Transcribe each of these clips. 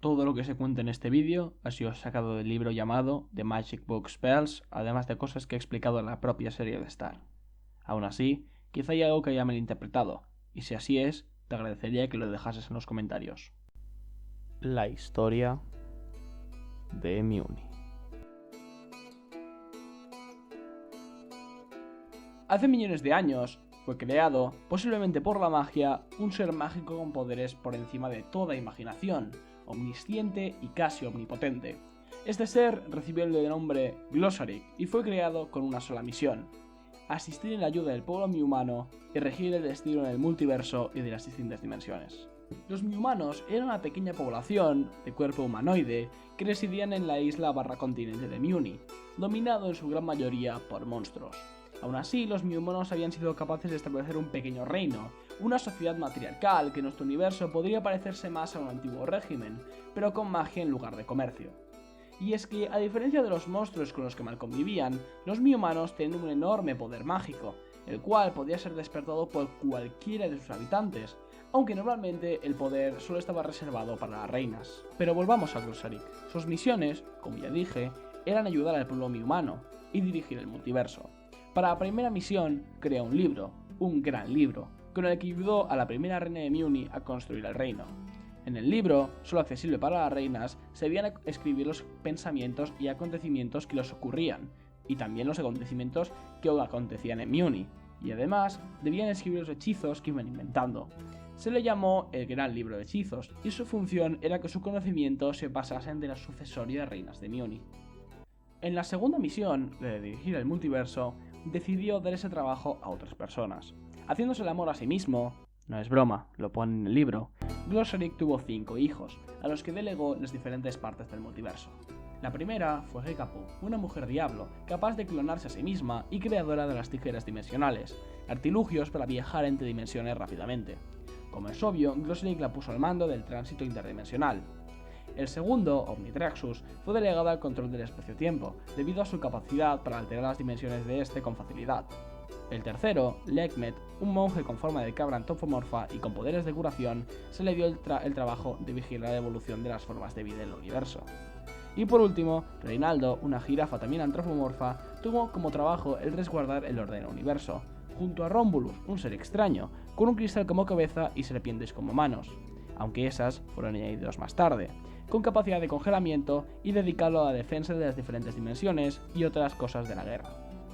Todo lo que se cuenta en este vídeo ha sido sacado del libro llamado The Magic Book Spells, además de cosas que he explicado en la propia serie de Star. Aún así, quizá hay algo que haya malinterpretado, y si así es, te agradecería que lo dejases en los comentarios. La historia de Muni. Hace millones de años fue creado, posiblemente por la magia, un ser mágico con poderes por encima de toda imaginación, omnisciente y casi omnipotente. Este ser recibió el nombre Glossaryck y fue creado con una sola misión: asistir en la ayuda del pueblo mi-humano y regir el destino en el multiverso y de las distintas dimensiones. Los mi-humanos eran una pequeña población de cuerpo humanoide que residían en la isla continente de Muni, dominado en su gran mayoría por monstruos. Aún así, los mi-humanos habían sido capaces de establecer un pequeño reino, una sociedad matriarcal que en nuestro universo podría parecerse más a un antiguo régimen, pero con magia en lugar de comercio. Y es que, a diferencia de los monstruos con los que mal convivían, los mi-humanos tienen un enorme poder mágico, el cual podía ser despertado por cualquiera de sus habitantes, aunque normalmente el poder solo estaba reservado para las reinas. Pero volvamos a Glossaryck. Sus misiones, como ya dije, eran ayudar al pueblo mi-humano y dirigir el multiverso. Para la primera misión, creó un libro, un gran libro, con el que ayudó a la primera reina de Muni a construir el reino. En el libro, solo accesible para las reinas, se debían escribir los pensamientos y acontecimientos que les ocurrían, y también los acontecimientos que acontecían en Muni, y además debían escribir los hechizos que iban inventando. Se le llamó el Gran Libro de Hechizos, y su función era que su conocimiento se pasase de la sucesoria de reinas de Muni. En la segunda misión, la de dirigir el multiverso, decidió dar ese trabajo a otras personas. Haciéndose el amor a sí mismo, no es broma, lo pone en el libro, Glossaryck tuvo 5 hijos, a los que delegó las diferentes partes del multiverso. La primera fue Hekapu, una mujer diablo, capaz de clonarse a sí misma y creadora de las tijeras dimensionales, artilugios para viajar entre dimensiones rápidamente. Como es obvio, Glossaryck la puso al mando del tránsito interdimensional. El segundo, Omnitraxus, fue delegado al control del espacio-tiempo, debido a su capacidad para alterar las dimensiones de este con facilidad. El tercero, Lekmet, un monje con forma de cabra antropomorfa y con poderes de curación, se le dio el trabajo de vigilar la evolución de las formas de vida del universo. Y por último, Reinaldo, una jirafa también antropomorfa, tuvo como trabajo el resguardar el orden del universo, junto a Romulus, un ser extraño, con un cristal como cabeza y serpientes como manos, aunque esas fueron añadidas más tarde, con capacidad de congelamiento y dedicarlo a la defensa de las diferentes dimensiones y otras cosas de la guerra.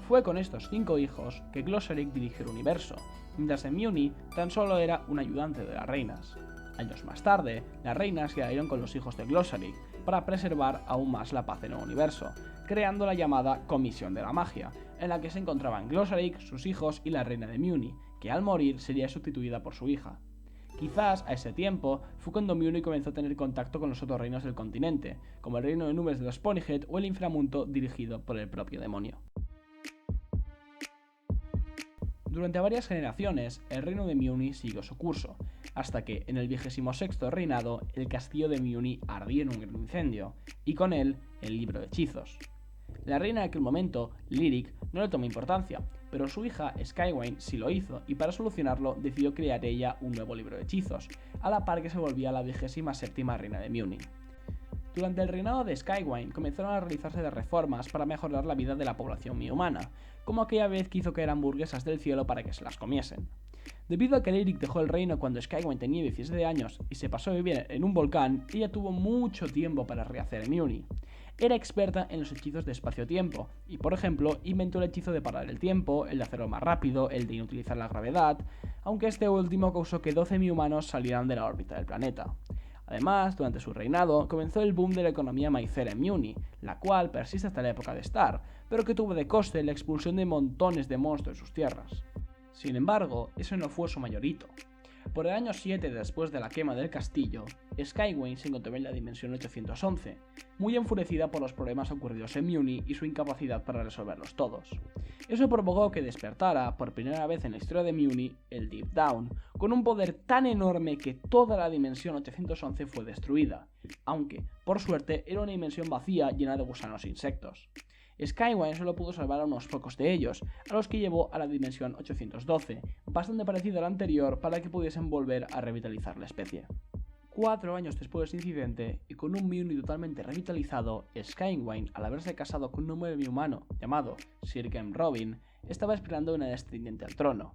Fue con estos 5 hijos que Glossaryck dirigió el universo, mientras en Muni tan solo era un ayudante de las reinas. Años más tarde, las reinas se aliaron con los hijos de Glossaryck para preservar aún más la paz en el universo, creando la llamada Comisión de la Magia, en la que se encontraban Glossaryck, sus hijos y la reina de Muni, que al morir sería sustituida por su hija. Quizás a ese tiempo fue cuando Muni comenzó a tener contacto con los otros reinos del continente, como el reino de nubes de los Ponyhead o el inframundo dirigido por el propio demonio. Durante varias generaciones, el reino de Muni siguió su curso, hasta que, en el 26º reinado, el castillo de Muni ardió en un gran incendio, y con él, el libro de hechizos. La reina de aquel momento, Lyric, no le tomó importancia, pero su hija, Skywyn, sí lo hizo, y para solucionarlo decidió crear ella un nuevo libro de hechizos, a la par que se volvía la 27ª reina de Muni. Durante el reinado de Skywyn comenzaron a realizarse reformas para mejorar la vida de la población mi-humana, como aquella vez que hizo caer hamburguesas del cielo para que se las comiesen. Debido a que Lyric dejó el reino cuando Skywyn tenía 17 años y se pasó a vivir en un volcán, ella tuvo mucho tiempo para rehacer Muni. Era experta en los hechizos de espacio-tiempo, y por ejemplo, inventó el hechizo de parar el tiempo, el de hacerlo más rápido, el de inutilizar la gravedad, aunque este último causó que 12 mi-humanos salieran de la órbita del planeta. Además, durante su reinado, comenzó el boom de la economía maicera en Muni, la cual persiste hasta la época de Star, pero que tuvo de coste la expulsión de montones de monstruos de sus tierras. Sin embargo, eso no fue su mayor hito. Por el año 7 después de la quema del castillo, Skywyn se encontraba en la dimensión 811, muy enfurecida por los problemas ocurridos en Muni y su incapacidad para resolverlos todos. Eso provocó que despertara, por primera vez en la historia de Muni, el Deep Down, con un poder tan enorme que toda la dimensión 811 fue destruida, aunque, por suerte, era una dimensión vacía llena de gusanos e insectos. Skywyn solo pudo salvar a unos pocos de ellos, a los que llevó a la dimensión 812, bastante parecida a la anterior para que pudiesen volver a revitalizar la especie. 4 años después de ese incidente, y con un Mewni totalmente revitalizado, Skywyn, al haberse casado con un hombre humano llamado Sir Ken Robin, estaba esperando una descendiente al trono.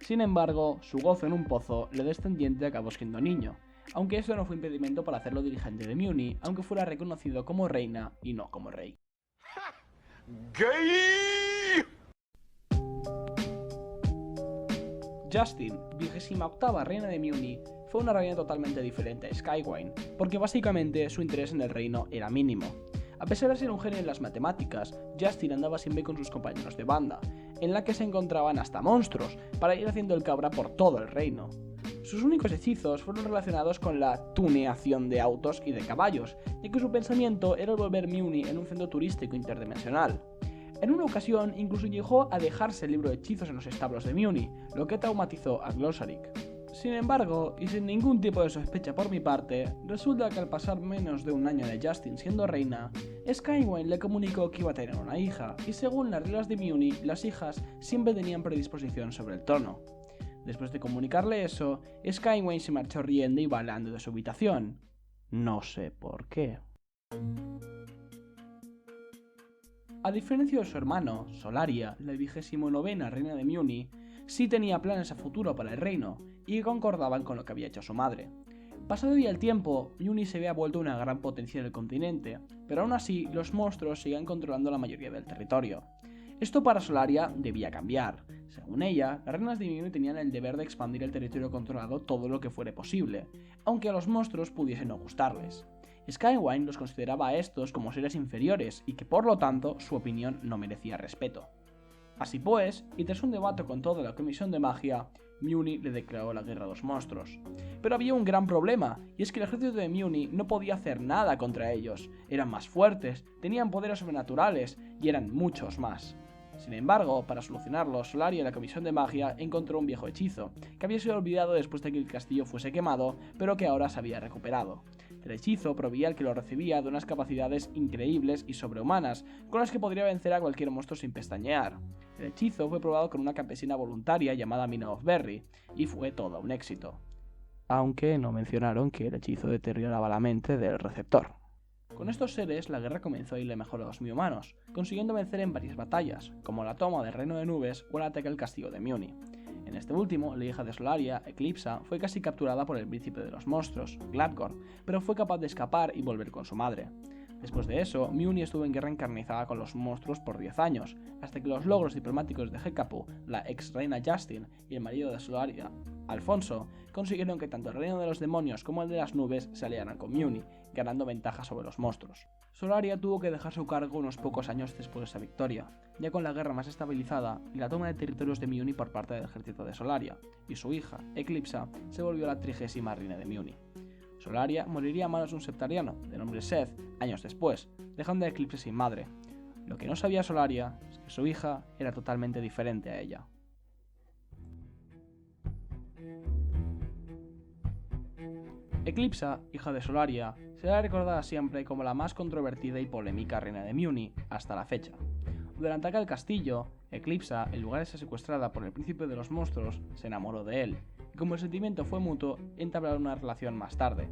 Sin embargo, su gozo en un pozo, la descendiente acabó siendo niño, aunque eso no fue impedimento para hacerlo dirigente de Mewni, aunque fuera reconocido como reina y no como rey. ¡Gay! Justine, 28ª reina de Mewni, fue una reina totalmente diferente a Skywyn, porque básicamente su interés en el reino era mínimo. A pesar de ser un genio en las matemáticas, Justine andaba siempre con sus compañeros de banda, en la que se encontraban hasta monstruos, para ir haciendo el cabra por todo el reino. Sus únicos hechizos fueron relacionados con la tuneación de autos y de caballos, ya que su pensamiento era volver Mewni en un centro turístico interdimensional. En una ocasión incluso llegó a dejarse el libro de hechizos en los establos de Mewni, lo que traumatizó a Glossaryck. Sin embargo, y sin ningún tipo de sospecha por mi parte, resulta que al pasar menos de un año de Justine siendo reina, Skywyn le comunicó que iba a tener una hija, y según las reglas de Mewni, las hijas siempre tenían predisposición sobre el trono. Después de comunicarle eso, Skywyn se marchó riendo y bailando de su habitación. No sé por qué. A diferencia de su hermano, Solaria, la 29ª reina de Mewni, sí tenía planes a futuro para el reino, y concordaban con lo que había hecho su madre. Pasado ya el tiempo, Mewni se había vuelto una gran potencia en el continente, pero aún así los monstruos seguían controlando la mayoría del territorio. Esto para Solaria debía cambiar. Según ella, las reinas de Mewni tenían el deber de expandir el territorio controlado todo lo que fuera posible, aunque a los monstruos pudiese no gustarles. Skywyn los consideraba a estos como seres inferiores y que por lo tanto su opinión no merecía respeto. Así pues, y tras un debate con toda la comisión de magia, Mewni le declaró la guerra a los monstruos. Pero había un gran problema, y es que el ejército de Mewni no podía hacer nada contra ellos. Eran más fuertes, tenían poderes sobrenaturales y eran muchos más. Sin embargo, para solucionarlo, Solaria y la comisión de magia encontró un viejo hechizo, que había sido olvidado después de que el castillo fuese quemado, pero que ahora se había recuperado. El hechizo proveía al que lo recibía de unas capacidades increíbles y sobrehumanas, con las que podría vencer a cualquier monstruo sin pestañear. El hechizo fue probado con una campesina voluntaria llamada Mina of Berry, y fue todo un éxito. Aunque no mencionaron que el hechizo deterioraba la mente del receptor. Con estos seres, la guerra comenzó a irle mejor a los Mewmanos, consiguiendo vencer en varias batallas, como la toma del Reino de Nubes o el ataque al castillo de Mewni. En este último, la hija de Solaria, Eclipsa, fue casi capturada por el príncipe de los monstruos, Gladgor, pero fue capaz de escapar y volver con su madre. Después de eso, Mewni estuvo en guerra encarnizada con los monstruos por 10 años, hasta que los logros diplomáticos de Hecapoo, la ex reina Justine y el marido de Solaria, Alfonso, consiguieron que tanto el reino de los demonios como el de las nubes se aliaran con Mewni, ganando ventaja sobre los monstruos. Solaria tuvo que dejar su cargo unos pocos años después de esa victoria, ya con la guerra más estabilizada y la toma de territorios de Mewni por parte del ejército de Solaria, y su hija, Eclipsa, se volvió la 30ª reina de Mewni. Solaria moriría a manos de un septariano, de nombre Seth, años después, dejando a Eclipse sin madre. Lo que no sabía Solaria es que su hija era totalmente diferente a ella. Eclipsa, hija de Solaria, será recordada siempre como la más controvertida y polémica reina de Mewni hasta la fecha. Durante aquel castillo, Eclipsa, en lugar de ser secuestrada por el príncipe de los monstruos, se enamoró de él, y como el sentimiento fue mutuo, entablaron una relación más tarde.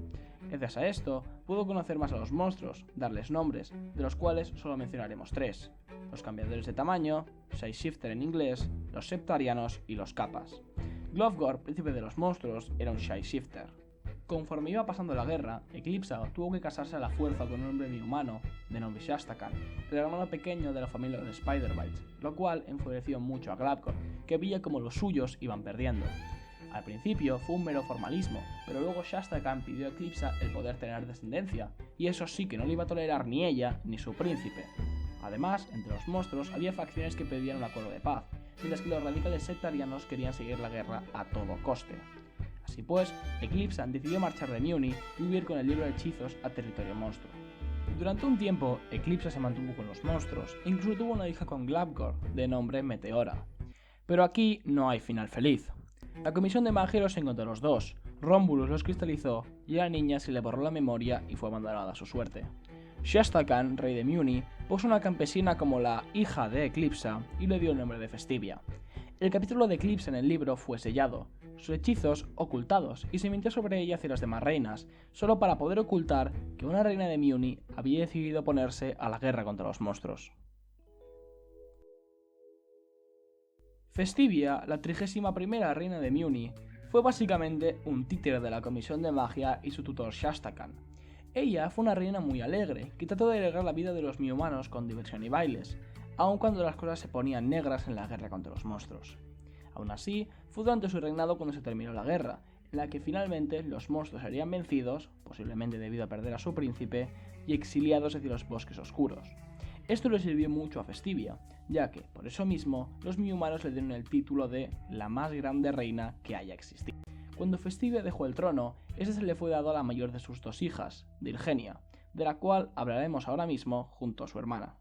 Gracias a esto, pudo conocer más a los monstruos, darles nombres, de los cuales solo mencionaremos 3: los cambiadores de tamaño, Shapeshifter en inglés, los septarianos y los Kappas. Glofgor, príncipe de los monstruos, era un Shapeshifter. Conforme iba pasando la guerra, Eclipsa tuvo que casarse a la fuerza con un hombre humano de nombre Shastakan, el hermano pequeño de la familia de Spider-Bites, lo cual enfureció mucho a Gladgor, que veía como los suyos iban perdiendo. Al principio fue un mero formalismo, pero luego Shastakan pidió a Eclipsa el poder tener descendencia, y eso sí que no le iba a tolerar ni ella ni su príncipe. Además, entre los monstruos había facciones que pedían un acuerdo de paz, mientras que los radicales sectarianos querían seguir la guerra a todo coste. Así pues, Eclipsa decidió marchar de Mewni y huir con el libro de hechizos a territorio monstruo. Durante un tiempo, Eclipsa se mantuvo con los monstruos e incluso tuvo una hija con Glabgor, de nombre Meteora. Pero aquí no hay final feliz. La comisión de magia los encontró a los dos, Romulus los cristalizó y a la niña se le borró la memoria y fue abandonada a su suerte. Shastakan, rey de Mewni, puso una campesina como la hija de Eclipsa y le dio el nombre de Festivia. El capítulo de Eclipsa en el libro fue sellado, sus hechizos ocultados y se mintió sobre ella hacia las demás reinas, solo para poder ocultar que una reina de Muni había decidido ponerse a la guerra contra los monstruos. Festivia, la 31ª reina de Muni, fue básicamente un títere de la Comisión de Magia y su tutor Shastakan. Ella fue una reina muy alegre, que trató de alegrar la vida de los humanos con diversión y bailes, aun cuando las cosas se ponían negras en la guerra contra los monstruos. Aún así, fue durante su reinado cuando se terminó la guerra, en la que finalmente los monstruos serían vencidos, posiblemente debido a perder a su príncipe, y exiliados hacia los bosques oscuros. Esto le sirvió mucho a Festivia, ya que, por eso mismo, los humanos le dieron el título de la más grande reina que haya existido. Cuando Festivia dejó el trono, este se le fue dado a la mayor de sus dos hijas, Dirgenia, de la cual hablaremos ahora mismo junto a su hermana.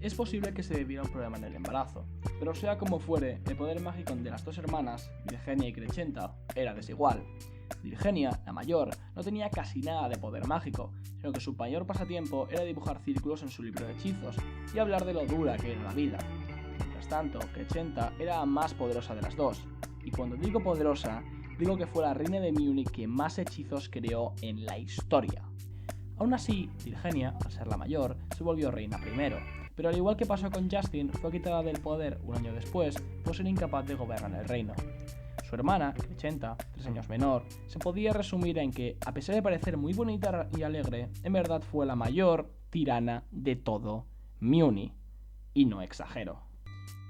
Es posible que se debiera a un problema en el embarazo, pero sea como fuere, el poder mágico de las dos hermanas, Dirgenia y Crescenta, era desigual. Dirgenia, la mayor, no tenía casi nada de poder mágico, sino que su mayor pasatiempo era dibujar círculos en su libro de hechizos y hablar de lo dura que era la vida. Mientras tanto, Crescenta era la más poderosa de las dos, y cuando digo poderosa, digo que fue la reina de Muni que más hechizos creó en la historia. Aún así, Dirgenia, al ser la mayor, se volvió reina primero, pero al igual que pasó con Justin, fue quitada del poder un año después por ser incapaz de gobernar el reino. Su hermana, Crescenta, 3 años menor, se podía resumir en que, a pesar de parecer muy bonita y alegre, en verdad fue la mayor tirana de todo Muni. Y no exagero.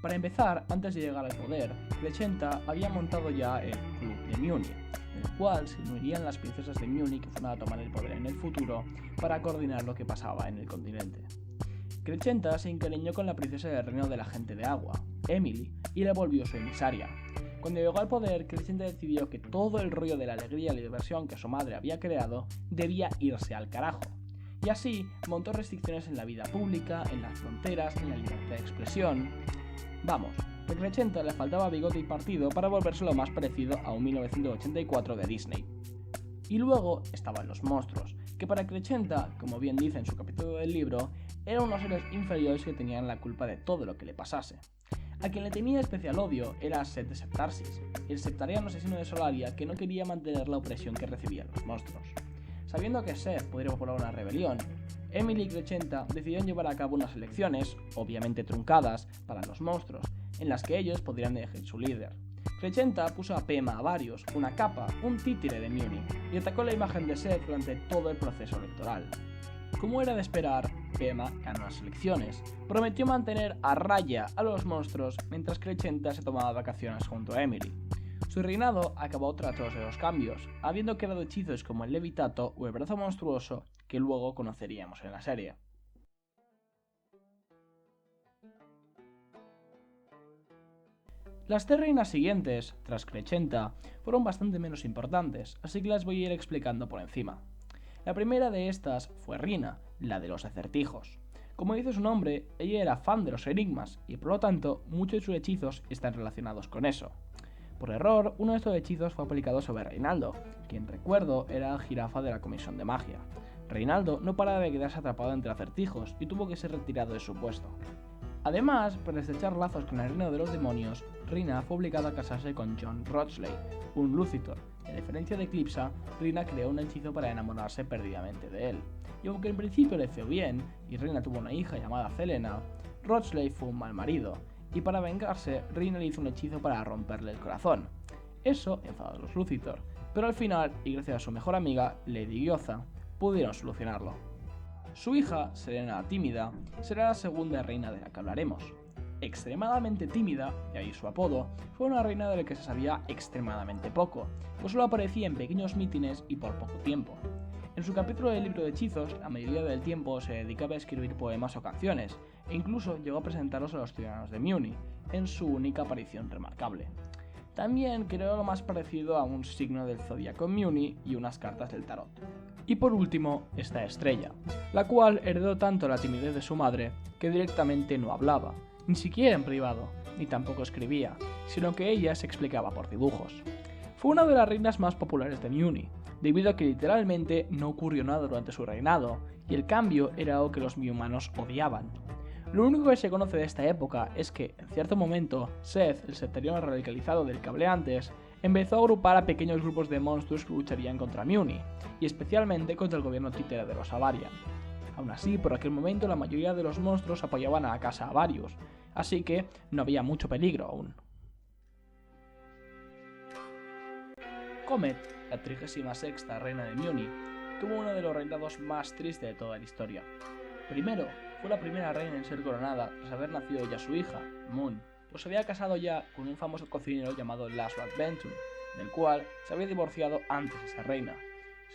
Para empezar, antes de llegar al poder, Crescenta había montado ya el Club de Muni, en el cual se unirían las princesas de Muni que fueran a tomar el poder en el futuro para coordinar lo que pasaba en el continente. Crescenta se encariñó con la princesa del reino de la gente de agua, Emily, y la volvió su emisaria. Cuando llegó al poder, Crescenta decidió que todo el rollo de la alegría y la diversión que su madre había creado debía irse al carajo. Y así montó restricciones en la vida pública, en las fronteras, en la libertad de expresión. Vamos, que a Crescenta le faltaba bigote y partido para volverse lo más parecido a un 1984 de Disney. Y luego estaban los monstruos, que para Crescenta, como bien dice en su capítulo del libro, eran unos seres inferiores que tenían la culpa de todo lo que le pasase. A quien le tenía especial odio era Set de Septarsis, el septariano asesino de Solaria que no quería mantener la opresión que recibían los monstruos. Sabiendo que Set podría proponer una rebelión, Emily y Crescenta decidieron llevar a cabo unas elecciones, obviamente truncadas, para los monstruos, en las que ellos podrían elegir su líder. Crescenta puso a Pema a varios, una capa, un títere de Muni, y atacó la imagen de Set durante todo el proceso electoral. Como era de esperar, Pema ganó las elecciones. Prometió mantener a raya a los monstruos mientras Crescenta se tomaba vacaciones junto a Emily. Su reinado acabó tras todos los cambios, habiendo creado hechizos como el Levitato o el Brazo Monstruoso que luego conoceríamos en la serie. Las 3 reinas siguientes, tras Crescenta, fueron bastante menos importantes, así que las voy a ir explicando por encima. La primera de estas fue Rina, la de los acertijos. Como dice su nombre, ella era fan de los enigmas y por lo tanto muchos de sus hechizos están relacionados con eso. Por error, uno de estos hechizos fue aplicado sobre Reinaldo, quien recuerdo era el jirafa de la Comisión de Magia. Reinaldo no paraba de quedarse atrapado entre acertijos y tuvo que ser retirado de su puesto. Además, para estrechar lazos con el reino de los demonios, Rina fue obligada a casarse con John Rotsley, un Lucitor. En diferencia de Eclipsa, Rina creó un hechizo para enamorarse perdidamente de él. Y aunque en principio le fue bien, y Rina tuvo una hija llamada Zelena, Rotsley fue un mal marido, y para vengarse, Rina le hizo un hechizo para romperle el corazón. Eso enfadó a los Lucitor, pero al final, y gracias a su mejor amiga, Lady Gyoza, pudieron solucionarlo. Su hija, Serena la Tímida, será la segunda reina de la que hablaremos. Extremadamente tímida, de ahí su apodo, fue una reina de la que se sabía extremadamente poco, pues solo aparecía en pequeños mítines y por poco tiempo. En su capítulo del libro de hechizos, la mayoría del tiempo se dedicaba a escribir poemas o canciones, e incluso llegó a presentarlos a los ciudadanos de Muni, en su única aparición remarcable. También creó lo más parecido a un signo del zodiaco en Muni y unas cartas del tarot. Y por último está Estrella, la cual heredó tanto la timidez de su madre que directamente no hablaba, ni siquiera en privado, ni tampoco escribía, sino que ella se explicaba por dibujos. Fue una de las reinas más populares de Muni, debido a que literalmente no ocurrió nada durante su reinado, y el cambio era algo que los humanos odiaban. Lo único que se conoce de esta época es que, en cierto momento, Seth, el septariano radicalizado del que hablé antes, empezó a agrupar a pequeños grupos de monstruos que lucharían contra Muni, y especialmente contra el gobierno títere de los Avarian. Aún así, por aquel momento la mayoría de los monstruos apoyaban a la casa Avarius, así que no había mucho peligro aún. Comet, la 36ª reina de Muni, tuvo uno de los reinados más tristes de toda la historia. Primero, fue la primera reina en ser coronada tras haber nacido ya su hija, Moon, pues se había casado ya con un famoso cocinero llamado Lazarus Benton, del cual se había divorciado antes de ser reina.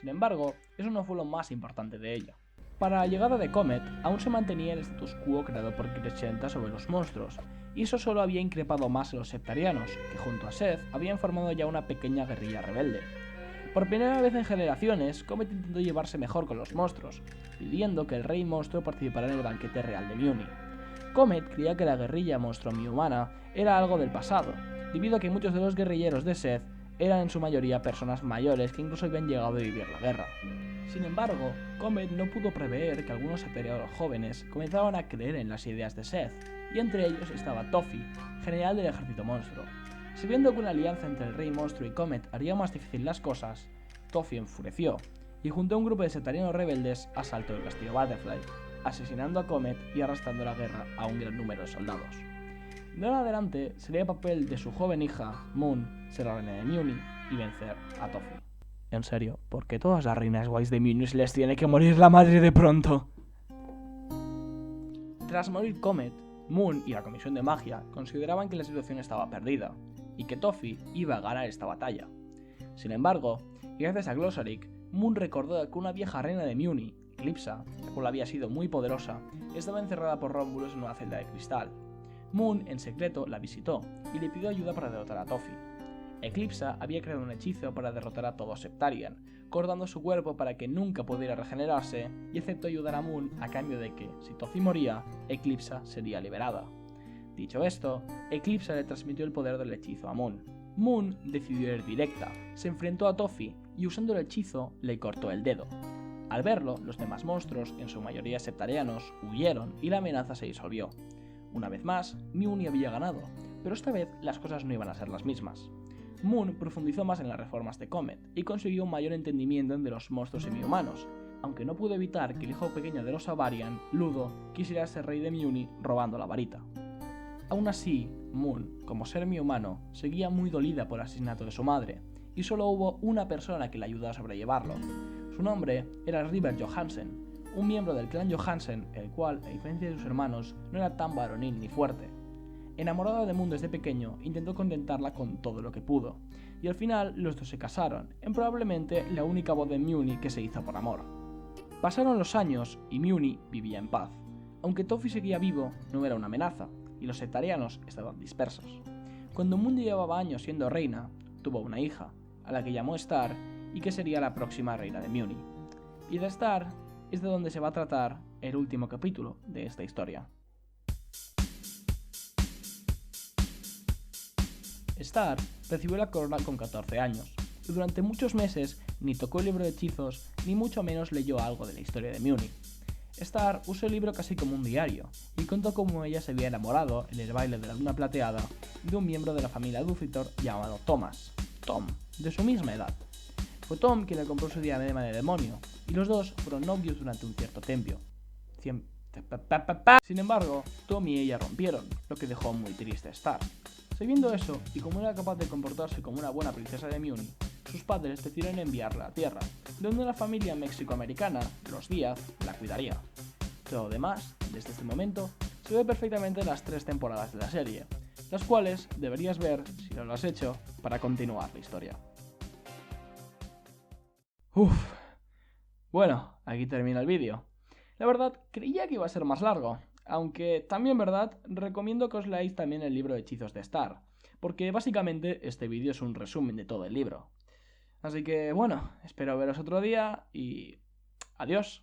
Sin embargo, eso no fue lo más importante de ella. Para la llegada de Comet, aún se mantenía el status quo creado por Crescenta sobre los monstruos, y eso solo había increpado más a los septarianos, que junto a Seth habían formado ya una pequeña guerrilla rebelde. Por primera vez en generaciones, Comet intentó llevarse mejor con los monstruos, pidiendo que el rey monstruo participara en el banquete real de Muni. Comet creía que la guerrilla monstruo mi-humana era algo del pasado, debido a que muchos de los guerrilleros de Seth eran en su mayoría personas mayores que incluso habían llegado a vivir la guerra. Sin embargo, Comet no pudo prever que algunos septarianos jóvenes comenzaban a creer en las ideas de Seth, y entre ellos estaba Tofi, general del ejército monstruo. Sabiendo que una alianza entre el rey monstruo y Comet haría más difícil las cosas, Tofi enfureció, y junto a un grupo de septarianos rebeldes asaltó el castillo Butterfly, asesinando a Comet y arrastrando la guerra a un gran número de soldados. De ahora en adelante sería el papel de su joven hija, Moon, ser la reina de Muni y vencer a Tofi. En serio, ¿por qué todas las reinas guays de Muni se les tiene que morir la madre de pronto? Tras morir Comet, Moon y la Comisión de Magia consideraban que la situación estaba perdida, y que Tofi iba a ganar esta batalla. Sin embargo, gracias a Glossaryck, Moon recordó que una vieja reina de Muni, Eclipsa, la cual había sido muy poderosa, estaba encerrada por Romulus en una celda de cristal. Moon, en secreto, la visitó y le pidió ayuda para derrotar a Tofi. Eclipsa había creado un hechizo para derrotar a todo Septarian, cortando su cuerpo para que nunca pudiera regenerarse, y aceptó ayudar a Moon a cambio de que, si Tofi moría, Eclipsa sería liberada. Dicho esto, Eclipsa le transmitió el poder del hechizo a Moon. Moon decidió ir directa, se enfrentó a Tofi y usando el hechizo le cortó el dedo. Al verlo, los demás monstruos, en su mayoría septarianos, huyeron y la amenaza se disolvió. Una vez más, Muni había ganado, pero esta vez las cosas no iban a ser las mismas. Moon profundizó más en las reformas de Comet y consiguió un mayor entendimiento entre los monstruos semi-humanos, aunque no pudo evitar que el hijo pequeño de los Avarian, Ludo, quisiera ser rey de Muni robando la varita. Aún así, Moon, como ser mi-humano, seguía muy dolida por el asesinato de su madre, y solo hubo una persona que la ayudó a sobrellevarlo. Su nombre era River Johansen, un miembro del clan Johansen, el cual, a diferencia de sus hermanos, no era tan varonil ni fuerte. Enamorado de Moon desde pequeño, intentó contentarla con todo lo que pudo, y al final los dos se casaron, en probablemente la única voz de Muni que se hizo por amor. Pasaron los años y Muni vivía en paz. Aunque Tofi seguía vivo, no era una amenaza, y los septarianos estaban dispersos. Cuando Moon llevaba años siendo reina, tuvo una hija, a la que llamó Star, y que sería la próxima reina de Muni. Y de Star es de donde se va a tratar el último capítulo de esta historia. Star recibió la corona con 14 años, y durante muchos meses ni tocó el libro de hechizos, ni mucho menos leyó algo de la historia de Muni. Star usó el libro casi como un diario, y contó cómo ella se había enamorado en el baile de la luna plateada de un miembro de la familia Lucitor llamado Tom, de su misma edad. Fue Tom quien le compró su diadema de demonio, y los dos fueron novios durante un cierto tiempo. Sin embargo, Tom y ella rompieron, lo que dejó muy triste a Star. Sabiendo eso, y como era capaz de comportarse como una buena princesa de Muni, sus padres decidieron enviarla a Tierra, donde una familia mexicoamericana, los Díaz, la cuidaría. Todo lo demás, desde este momento, se ve perfectamente en las 3 temporadas de la serie, las cuales deberías ver, si no lo has hecho, para continuar la historia. Bueno, aquí termina el vídeo. La verdad, creía que iba a ser más largo, aunque también verdad, recomiendo que os leáis también el libro de hechizos de Star, porque básicamente este vídeo es un resumen de todo el libro. Así que bueno, espero veros otro día y adiós.